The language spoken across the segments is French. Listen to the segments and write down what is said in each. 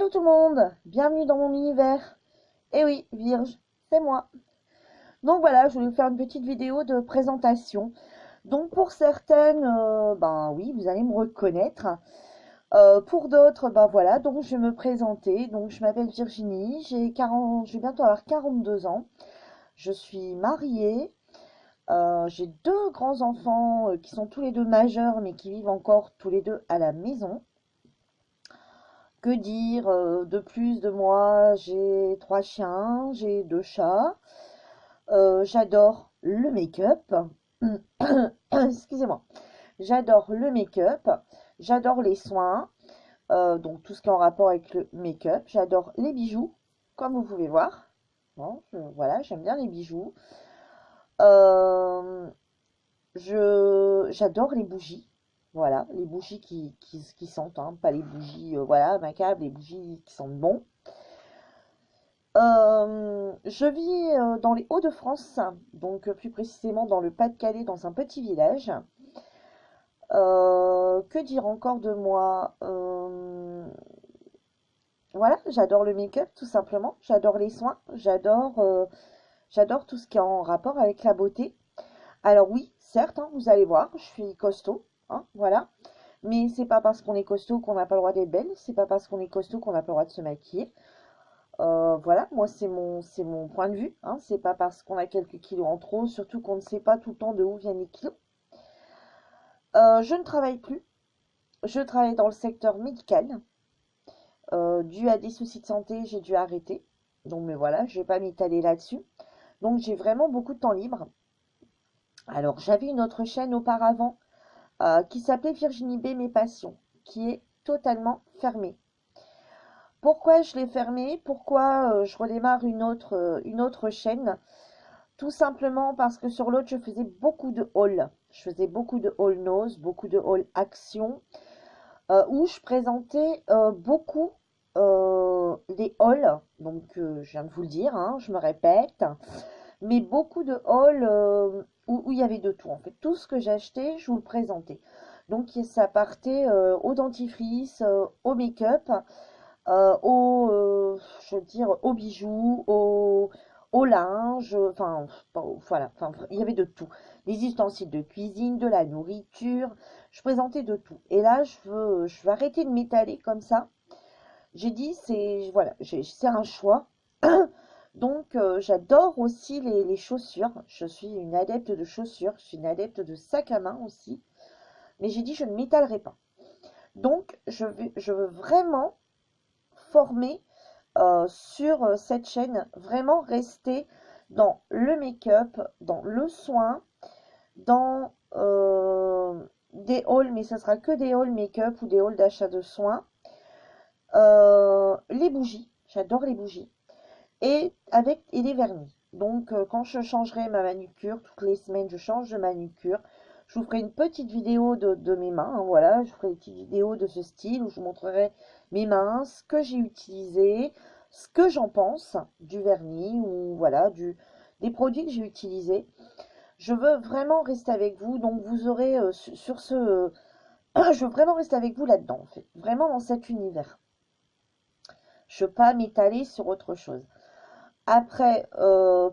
Hello tout le monde, bienvenue dans mon univers. Eh oui, Vierge, c'est moi. Donc voilà, je voulais vous faire une petite vidéo de présentation. Donc pour certaines, ben oui, vous allez me reconnaître. Pour d'autres, ben voilà, donc je vais me présenter. Donc je m'appelle Virginie, je vais bientôt avoir 42 ans. Je suis mariée, j'ai deux grands-enfants qui sont tous les deux majeurs mais qui vivent encore tous les deux à la maison. Que dire de plus de moi? J'ai trois chiens, j'ai deux chats. J'adore le make-up. Excusez-moi. J'adore le make-up. J'adore les soins. Donc tout ce qui est en rapport avec le make-up. J'adore les bijoux, comme vous pouvez voir. Bon, voilà, j'aime bien les bijoux. Euh, j'adore les bougies. Voilà, les bougies qui sentent, hein, pas les bougies, voilà, macabres, les bougies qui sentent bon. Je vis dans les Hauts-de-France, donc plus précisément dans le Pas-de-Calais, dans un petit village. Que dire encore de moi? Voilà, j'adore le make-up tout simplement, j'adore les soins, j'adore tout ce qui est en rapport avec la beauté. Alors oui, certes, hein, vous allez voir, je suis costaud, hein, voilà. Mais c'est pas parce qu'on est costaud qu'on n'a pas le droit d'être belle, c'est pas parce qu'on est costaud qu'on n'a pas le droit de se maquiller. Voilà, moi c'est mon point de vue, hein. C'est pas parce qu'on a quelques kilos en trop, surtout qu'on ne sait pas tout le temps de où viennent les kilos. Je ne travaille plus, je travaille dans le secteur médical. Dû à des soucis de santé, j'ai dû arrêter. Donc, mais voilà, je vais pas m'étaler là-dessus. Donc, j'ai vraiment beaucoup de temps libre. Alors, j'avais une autre chaîne auparavant qui s'appelait Virginie B, Mes Passions, qui est totalement fermée. Pourquoi je l'ai fermée? Pourquoi je redémarre une autre chaîne? Tout simplement parce que sur l'autre, je faisais beaucoup de hauls. Je faisais beaucoup de haul nose, beaucoup de haul action, où je présentais beaucoup des hauls. Donc, je viens de vous le dire, hein, je me répète, mais beaucoup de hauls où il y avait de tout. En fait, tout ce que j'achetais, je vous le présentais. Donc, ça partait au dentifrice, au make-up, je veux dire, aux bijoux, au linge, enfin, voilà, enfin, il y avait de tout. Des ustensiles de cuisine, de la nourriture, je présentais de tout. Et là, je veux arrêter de m'étaler comme ça. J'ai dit, voilà, c'est un choix. Donc, j'adore aussi les chaussures. Je suis une adepte de chaussures, je suis une adepte de sac à main aussi. Mais j'ai dit, je ne m'étalerai pas. Donc, je veux vraiment former sur cette chaîne, vraiment rester dans le make-up, dans le soin, dans des hauls, mais ce sera que des hauls make-up ou des hauls d'achat de soins. Les bougies, j'adore les bougies. Et les vernis. Donc, quand je changerai ma manucure, toutes les semaines, je change de manucure. Je vous ferai une petite vidéo de mes mains, hein, voilà, je ferai une petite vidéo de ce style où je vous montrerai mes mains, ce que j'ai utilisé, ce que j'en pense du vernis ou voilà, des produits que j'ai utilisés. Je veux vraiment rester avec vous, donc vous aurez sur ce... je veux vraiment rester avec vous là-dedans, en fait, vraiment dans cet univers. Je ne veux pas m'étaler sur autre chose. Après,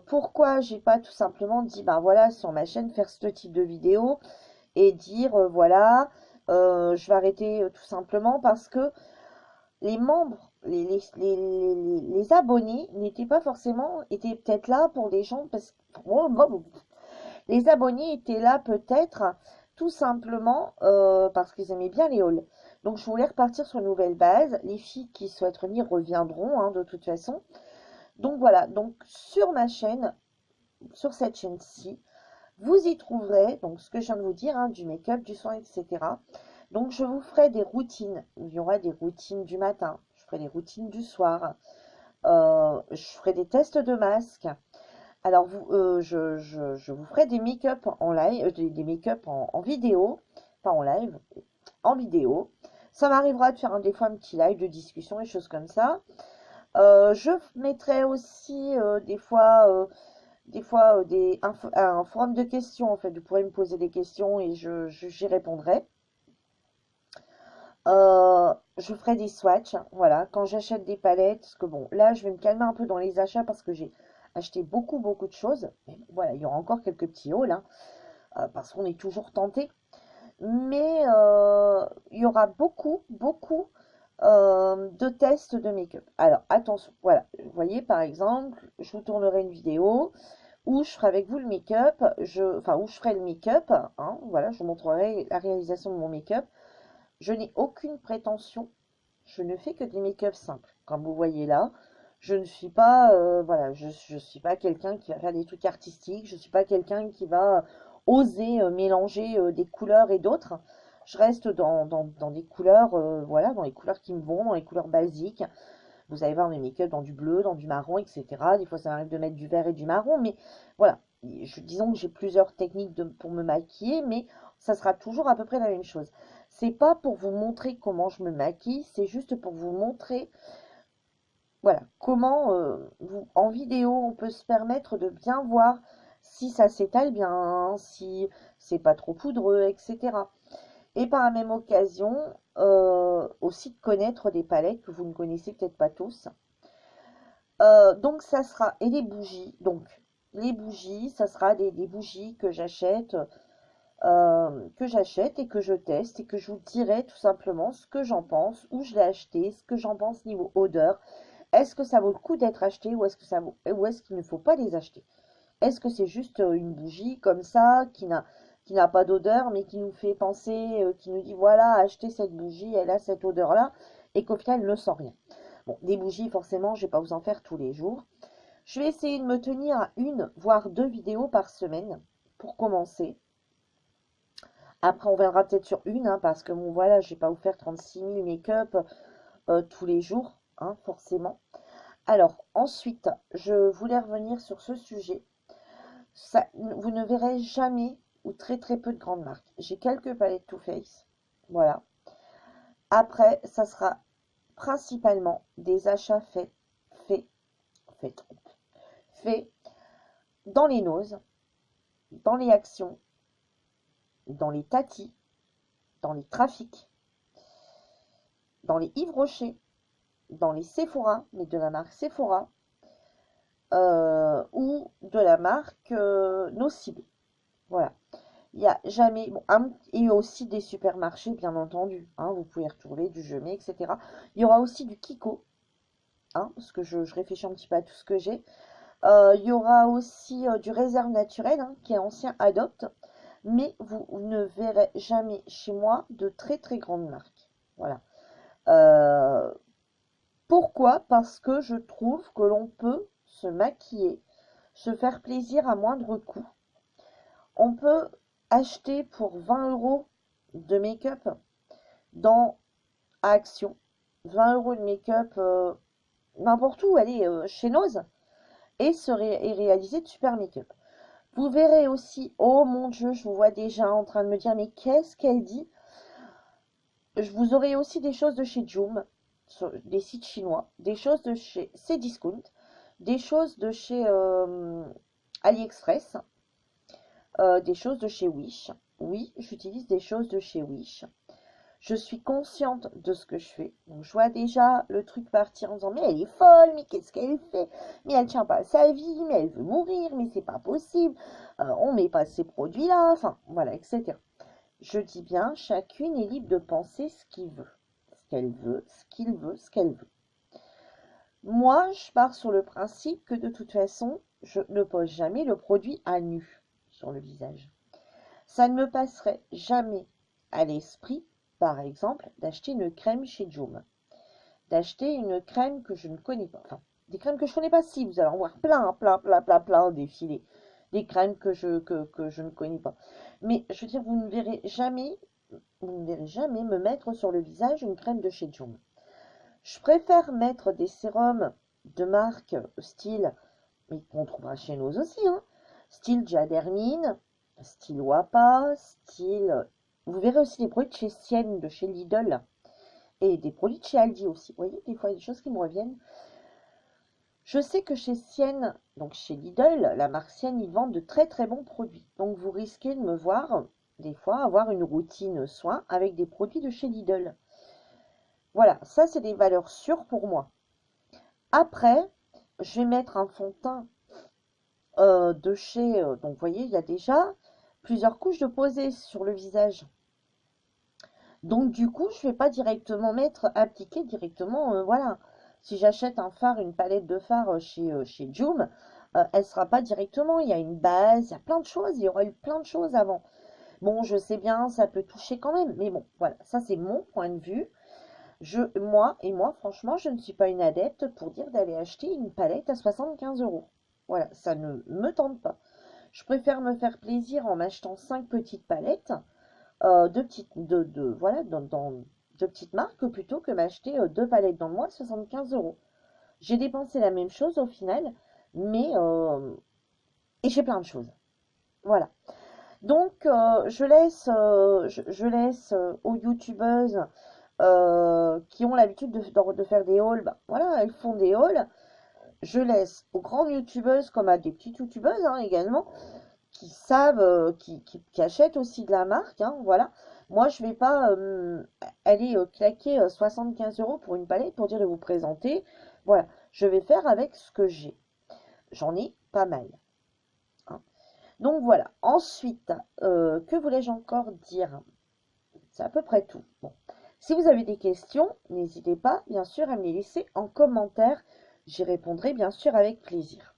pourquoi j'ai pas tout simplement dit, ben voilà, sur ma chaîne, faire ce type de vidéo et dire, voilà, je vais arrêter tout simplement parce que les membres, les abonnés n'étaient pas forcément, étaient peut-être là pour des gens, parce que les abonnés étaient là peut-être tout simplement parce qu'ils aimaient bien les hauls. Donc je voulais repartir sur une nouvelle base. Les filles qui souhaitent revenir reviendront, hein, de toute façon. Donc voilà, donc sur ma chaîne, sur cette chaîne-ci, vous y trouverez donc ce que je viens de vous dire, hein, du make-up, du soin, etc. Donc je vous ferai des routines. Il y aura des routines du matin, je ferai des routines du soir, je ferai des tests de masques. Alors je vous ferai des make-up en live, des make-up en vidéo, pas en live, en vidéo. Ça m'arrivera de faire des fois un petit live de discussion et choses comme ça. Je mettrai aussi des fois un forum de questions en fait. Vous pourrez me poser des questions et j'y répondrai. je ferai des swatchs, voilà, quand j'achète des palettes, parce que bon, là, je vais me calmer un peu dans les achats parce que j'ai acheté beaucoup, beaucoup de choses. Mais bon, voilà, il y aura encore quelques petits hauls, hein, parce qu'on est toujours tenté. Mais il y aura beaucoup, beaucoup de tests de make-up. Alors, attention, voilà, vous voyez, par exemple, je vous tournerai une vidéo où je ferai avec vous le make-up, enfin, où je ferai le make-up, hein, voilà, je vous montrerai la réalisation de mon make-up. Je n'ai aucune prétention, je ne fais que des make-up simples. Comme vous voyez là, je ne suis pas, voilà, je suis pas quelqu'un qui va faire des trucs artistiques, je ne suis pas quelqu'un qui va oser mélanger des couleurs et d'autres. Je reste dans des couleurs, voilà, dans les couleurs qui me vont, dans les couleurs basiques. Vous allez voir mes make-up dans du bleu, dans du marron, etc. Des fois, ça m'arrive de mettre du vert et du marron, mais voilà. Disons que j'ai plusieurs techniques pour me maquiller, mais ça sera toujours à peu près la même chose. C'est pas pour vous montrer comment je me maquille, c'est juste pour vous montrer, voilà, comment en vidéo on peut se permettre de bien voir si ça s'étale bien, si c'est pas trop poudreux, etc. Et par la même occasion, aussi de connaître des palettes que vous ne connaissez peut-être pas tous. Donc ça sera, et les bougies, donc les bougies, ça sera des bougies que j'achète et que je teste et que je vous dirai tout simplement ce que j'en pense, où je l'ai acheté, ce que j'en pense niveau odeur. Est-ce que ça vaut le coup d'être acheté ou ou est-ce qu'il ne faut pas les acheter? Est-ce que c'est juste une bougie comme ça qui n'a pas d'odeur mais qui nous fait penser, qui nous dit voilà, achetez cette bougie, elle a cette odeur-là et qu'au final elle ne sent rien. Bon, des bougies, forcément, je ne vais pas vous en faire tous les jours. Je vais essayer de me tenir à une, voire deux vidéos par semaine pour commencer. Après, on viendra peut-être sur une, hein, parce que bon, voilà, je ne vais pas vous faire 36 000 make-up tous les jours, hein, forcément. Alors, ensuite, je voulais revenir sur ce sujet. Ça, vous ne verrez jamais ou très très peu de grandes marques. J'ai quelques palettes Too Faced, voilà. Après, ça sera principalement des achats faits, faits, faits dans les Nose, dans les Actions, dans les Tati, dans les Trafics, dans les Yves Rocher, dans les Sephora, mais de la marque Sephora, ou de la marque Nocible. Voilà. Il n'y a jamais... Bon, et aussi des supermarchés, bien entendu. Hein, vous pouvez retrouver du Jemé, etc. Il y aura aussi du Kiko, hein, parce que je réfléchis un petit peu à tout ce que j'ai. Il y aura aussi du Réserve Naturelle, hein, qui est ancien Adopt. Mais vous ne verrez jamais chez moi de très très grandes marques. Voilà. Euh, Pourquoi? Parce que je trouve que l'on peut se maquiller, se faire plaisir à moindre coût. On peut acheter pour 20 € de make-up dans Action. 20 € de make-up n'importe où, allez, chez Nose, et réaliser de super make-up. Vous verrez aussi, oh mon Dieu, je vous vois déjà en train de me dire, mais qu'est-ce qu'elle dit? Vous aurez aussi des choses de chez Joom, des sites chinois, des choses de chez Cdiscount, des choses de chez AliExpress, des choses de chez Wish. Oui, j'utilise des choses de chez Wish. Je suis consciente de ce que je fais. Donc, je vois déjà le truc partir en disant, mais elle est folle, mais qu'est-ce qu'elle fait? Mais elle tient pas à sa vie, mais elle veut mourir, mais c'est pas possible. On met pas ces produits-là, enfin, voilà, etc. Je dis bien, chacune est libre de penser ce qu'il veut, ce qu'elle veut, ce qu'il veut, ce qu'elle veut. Moi, je pars sur le principe que de toute façon, je ne pose jamais le produit à nu sur le visage. Ça ne me passerait jamais à l'esprit, par exemple, d'acheter une crème chez Joom, d'acheter une crème que je ne connais pas. Enfin, des crèmes que je ne connais pas, si, vous allez en voir plein défiler. Des crèmes que je ne connais pas. Mais je veux dire, vous ne verrez jamais me mettre sur le visage une crème de chez Joom. Je préfère mettre des sérums de marque style, mais qu'on trouvera chez nous aussi, hein, style Diadermine, style Wapa, style... Vous verrez aussi des produits de chez Sienne, de chez Lidl, et des produits de chez Aldi aussi. Vous voyez, des fois, il y a des choses qui me reviennent. Je sais que chez Sienne, donc chez Lidl, la marque Sienne, ils vendent de très très bons produits. Donc vous risquez de me voir, des fois, avoir une routine soin avec des produits de chez Lidl. Voilà, ça c'est des valeurs sûres pour moi. Après, je vais mettre un fond de teint de chez... donc vous voyez, il y a déjà plusieurs couches de posé sur le visage. Donc du coup, je vais pas directement mettre, appliquer directement, voilà. Si j'achète un fard, une palette de fard chez Joom, elle sera pas directement. Il y a une base, il y a plein de choses. Il y aura eu plein de choses avant. Bon, je sais bien, ça peut toucher quand même. Mais bon, voilà, ça c'est mon point de vue. Moi, franchement, je ne suis pas une adepte pour dire d'aller acheter une palette à 75 euros. Voilà, ça ne me tente pas. Je préfère me faire plaisir en m'achetant 5 petites palettes voilà, de petites marques plutôt que m'acheter deux palettes dans le mois à 75 euros. J'ai dépensé la même chose au final, mais et j'ai plein de choses. Voilà. Donc, je laisse aux youtubeuses qui ont l'habitude de faire des hauls, bah, voilà, elles font des hauls. Je laisse aux grandes youtubeuses comme à des petites youtubeuses hein, également qui savent, qui achètent aussi de la marque, hein, voilà. Moi, je vais pas aller claquer 75 euros pour une palette pour dire de vous présenter. Voilà, je vais faire avec ce que j'ai. J'en ai pas mal, hein. Donc voilà. Ensuite, que voulais-je encore dire? C'est à peu près tout. Bon. Si vous avez des questions, n'hésitez pas, bien sûr, à me les laisser en commentaire. J'y répondrai, bien sûr, avec plaisir.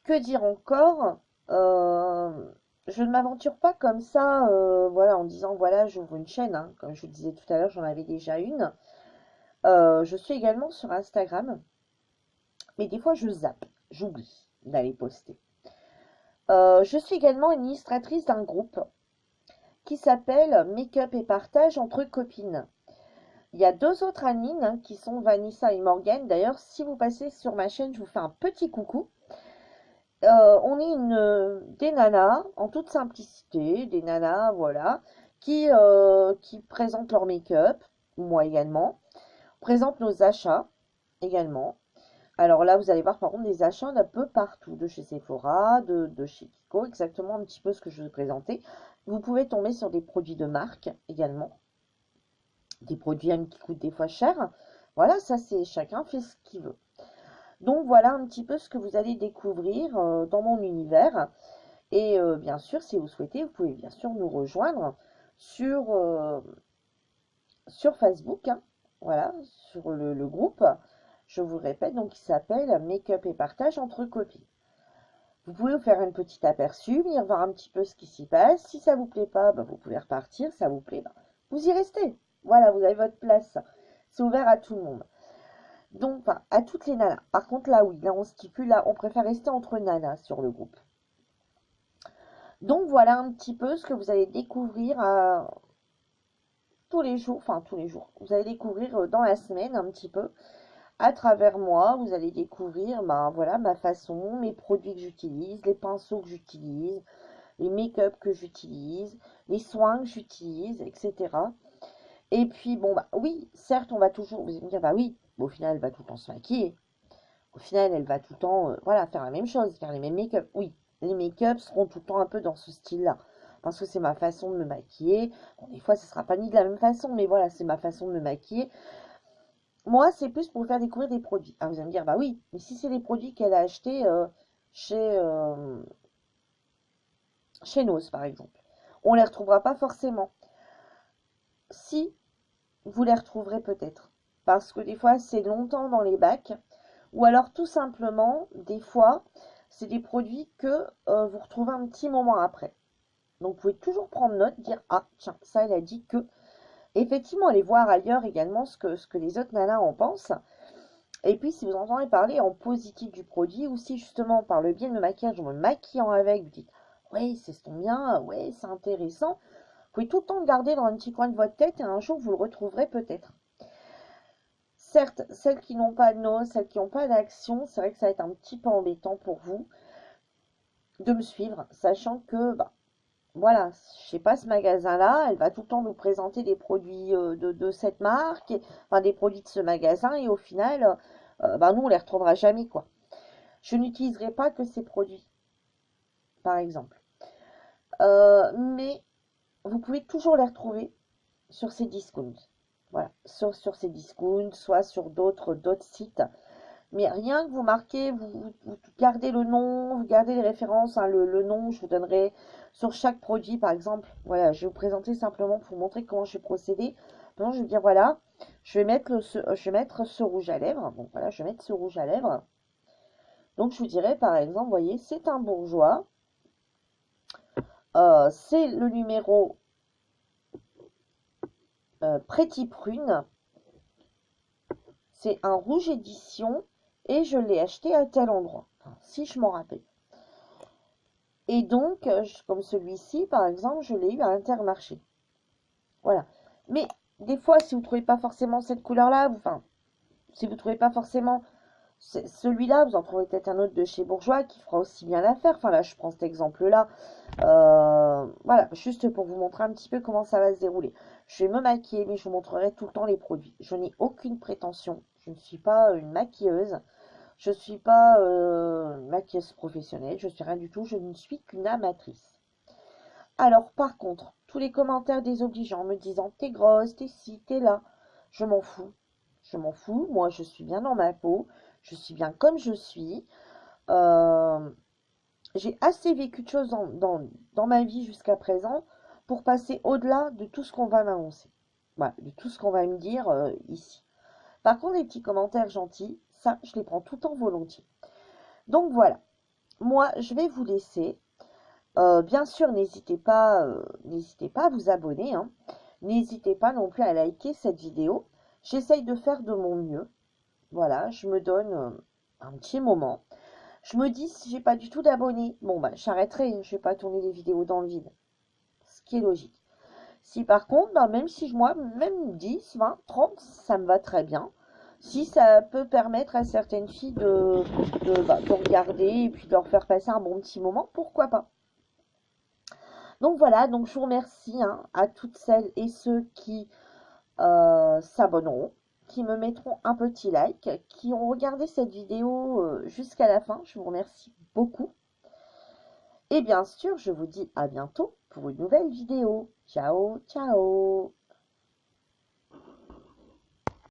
Que dire encore? Je ne m'aventure pas comme ça, voilà, en disant voilà, j'ouvre une chaîne, hein. Comme je vous le disais tout à l'heure, j'en avais déjà une. Je suis également sur Instagram, mais des fois je zappe, j'oublie d'aller poster. Je suis également administratrice d'un groupe qui s'appelle Make-up et partage entre copines. Il y a deux autres admins hein, qui sont Vanessa et Morgane. D'ailleurs, si vous passez sur ma chaîne, je vous fais un petit coucou. On est des nanas, en toute simplicité, des nanas, voilà, qui présentent leur make-up, moi également, présentent nos achats également. Alors là, vous allez voir par contre des achats d'un peu partout, de chez Sephora, de chez Kiko, exactement un petit peu ce que je vous ai présenté. Vous pouvez tomber sur des produits de marque également, des produits même qui coûtent des fois cher. Voilà, ça c'est chacun fait ce qu'il veut. Donc voilà un petit peu ce que vous allez découvrir dans mon univers. Et bien sûr, si vous souhaitez, vous pouvez bien sûr nous rejoindre sur, sur Facebook, hein, voilà, sur le groupe. Je vous répète, donc il s'appelle Make-up et partage entre copines. Vous pouvez vous faire un petit aperçu, venir voir un petit peu ce qui s'y passe. Si ça vous plaît pas, bah, vous pouvez repartir. Ça vous plaît, bah, vous y restez. Voilà, vous avez votre place. C'est ouvert à tout le monde. Donc, enfin, à toutes les nanas. Par contre, là, oui, là, on stipule, là, on préfère rester entre nanas sur le groupe. Donc, voilà un petit peu ce que vous allez découvrir tous les jours, enfin, tous les jours. Vous allez découvrir dans la semaine un petit peu. À travers moi, vous allez découvrir, ben, voilà, ma façon, mes produits que j'utilise, les pinceaux que j'utilise, les make-up que j'utilise, les soins que j'utilise, etc. Et puis, bon, bah oui, certes, on va toujours, vous allez me dire, bah oui, au final, elle va tout le temps se maquiller. Au final, elle va tout le temps, voilà, faire la même chose, faire les mêmes make-up. Oui, les make-up seront tout le temps un peu dans ce style-là. Parce que c'est ma façon de me maquiller. Bon, des fois, ce ne sera pas ni de la même façon, mais voilà, c'est ma façon de me maquiller. Moi, c'est plus pour vous faire découvrir des produits. Alors, vous allez me dire, bah oui, mais si c'est des produits qu'elle a achetés chez, euh, chez Nose, par exemple, on les retrouvera pas forcément. Si, vous les retrouverez peut-être. Parce que des fois, c'est longtemps dans les bacs. Ou alors, tout simplement, des fois, c'est des produits que vous retrouvez un petit moment après. Donc, vous pouvez toujours prendre note, dire, ah, tiens, ça, elle a dit que. Effectivement, allez voir ailleurs également ce que les autres nanas en pensent. Et puis, si vous entendez parler en positif du produit, ou si justement, par le biais de me maquillage, en me maquillant avec, vous dites, ouais, c'est ce ton bien, ouais, c'est intéressant. Vous pouvez tout le temps le garder dans un petit coin de votre tête et un jour, vous le retrouverez peut-être. Certes, celles qui n'ont pas de nose, celles qui n'ont pas d'action, c'est vrai que ça va être un petit peu embêtant pour vous de me suivre, sachant que, bah, voilà, je sais pas, ce magasin-là, elle va tout le temps nous présenter des produits de cette marque, enfin des produits de ce magasin, et au final, bah, nous, on les retrouvera jamais, quoi. Je n'utiliserai pas que ces produits, par exemple. Mais vous pouvez toujours les retrouver sur ces discounts. Voilà. sur ces discounts, soit sur d'autres sites. Mais rien que vous marquez, vous gardez le nom, vous gardez les références, hein, le nom, je vous donnerai sur chaque produit, par exemple. Voilà, je vais vous présenter simplement pour vous montrer comment je vais procéder. Maintenant, je vais dire, voilà, je vais mettre ce rouge à lèvres. Donc voilà, je vais mettre ce rouge à lèvres. Donc, je vous dirais, par exemple, vous voyez, c'est un bourgeois. C'est le numéro Pretty Prune. C'est un rouge édition et je l'ai acheté à tel endroit, enfin, si je m'en rappelle. Et donc, comme celui-ci, par exemple, je l'ai eu à Intermarché. Voilà. Mais des fois, si vous ne trouvez pas forcément cette couleur-là, enfin, si vous ne trouvez pas forcément celui-là, vous en trouverez peut-être un autre de chez Bourjois qui fera aussi bien l'affaire. Enfin, là, je prends cet exemple-là. Voilà, juste pour vous montrer un petit peu comment ça va se dérouler. Je vais me maquiller, mais je vous montrerai tout le temps les produits. Je n'ai aucune prétention. Je ne suis pas une maquilleuse. Je ne suis pas maquilleuse professionnelle. Je suis rien du tout. Je ne suis qu'une amatrice. Alors, par contre, tous les commentaires désobligeants me disant t'es grosse, t'es ci, t'es là, je m'en fous. Je m'en fous. Moi, je suis bien dans ma peau. Je suis bien comme je suis. Euh, j'ai assez vécu de choses dans ma vie jusqu'à présent pour passer au-delà de tout ce qu'on va m'annoncer. Voilà, de tout ce qu'on va me dire ici. Par contre, les petits commentaires gentils, ça, je les prends tout en volontiers. Donc voilà, moi, je vais vous laisser. Bien sûr, n'hésitez pas à vous abonner, hein. N'hésitez pas non plus à liker cette vidéo. J'essaye de faire de mon mieux. Voilà, je me donne un petit moment. Je me dis, si j'ai pas du tout d'abonnés, bon, bah, j'arrêterai, hein. Je vais pas tourner des vidéos dans le vide. Ce qui est logique. Si par contre, bah, même si moi, même 10, 20, 30, ça me va très bien. Si ça peut permettre à certaines filles de regarder et puis de leur faire passer un bon petit moment, pourquoi pas. Donc voilà, donc je vous remercie, hein, à toutes celles et ceux qui s'abonneront, qui me mettront un petit like, qui ont regardé cette vidéo jusqu'à la fin. Je vous remercie beaucoup. Et bien sûr, je vous dis à bientôt pour une nouvelle vidéo. Ciao, ciao!